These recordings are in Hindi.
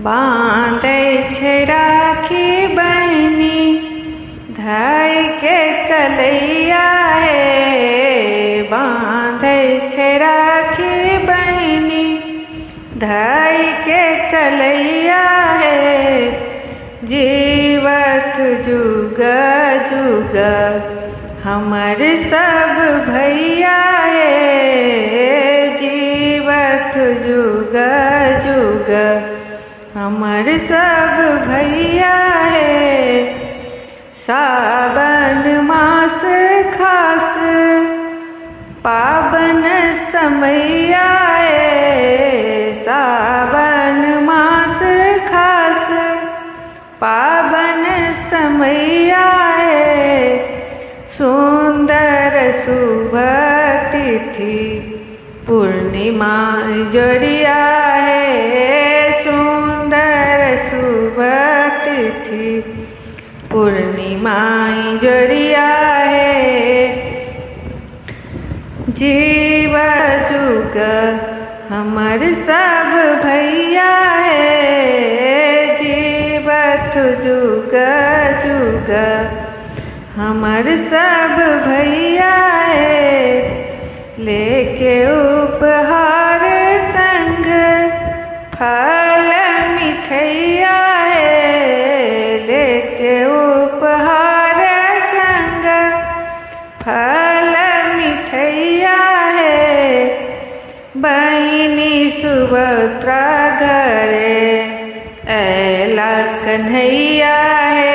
बाँधै छै राखी बहिनी धइ के कलैया हे। बाँधै छै राखी बहिनी धइ के कलैया हे। जीवत जुग जुग हमर सब भैया हे। जीवत जुग जुग हमर सब भैया हे। सावन मास खास पावन समैया हे। सावन मास खास पावन समैया हे। सुंदर शुभ तिथि पूर्णिमा जोड़िया है। सुंदर शुभ तिथि पूर्णिमा जोड़िया है। जीव जुग हमर सब भैया है। जीवत जुग जुग हमर सब भैया है। लेके उपहार संग फल मिठैया है। लेके उपहार संग फल मिठैया है। बहिनी सुभद्रा घरे ऐला कन्हैया है।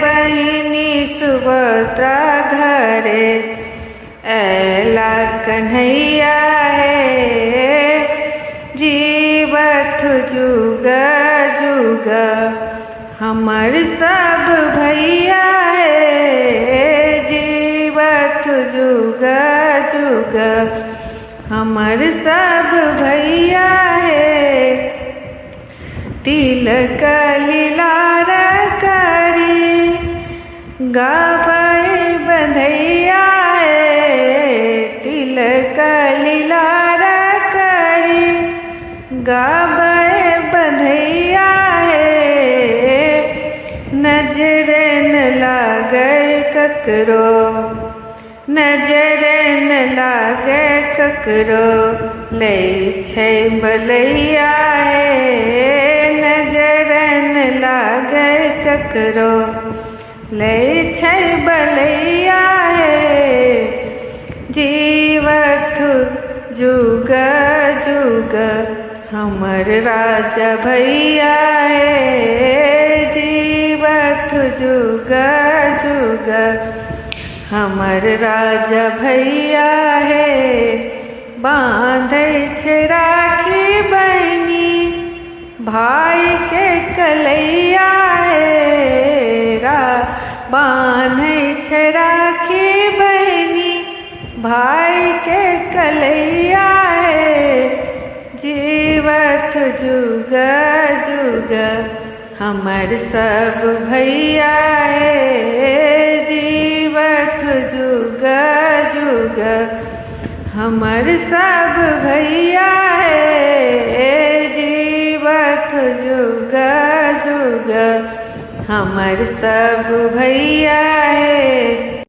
बहिनी सुभद्रा घरे ऐला कन्हैया है। जीवत जुग जुग हमर सब भैया है। जीवत जुग जुग हमर सब भैया है। तिलक लीलार करी गाबै बंधैया है। तिलक लीलार करी गाबै बंधैया है। नजर न लागे ककरो नजर न लागे ककरो लै छै बलैया है। नजर न लागे ककरो लै छै बलैया है। जीवत जुग जुग हमर राजा भैया है। जीवत जुग जुग हमर राजा भैया है। बाँधै छै राखी बहिनी भाई के कलैया है। बाँधै छै राखी बहिनी भाई के कलैया है। जीवत जुग जुग हमर सब भैया है। जीवत जुग जुग हमर सब भैया है। जीवत जुग जुग हमर सब भैया है।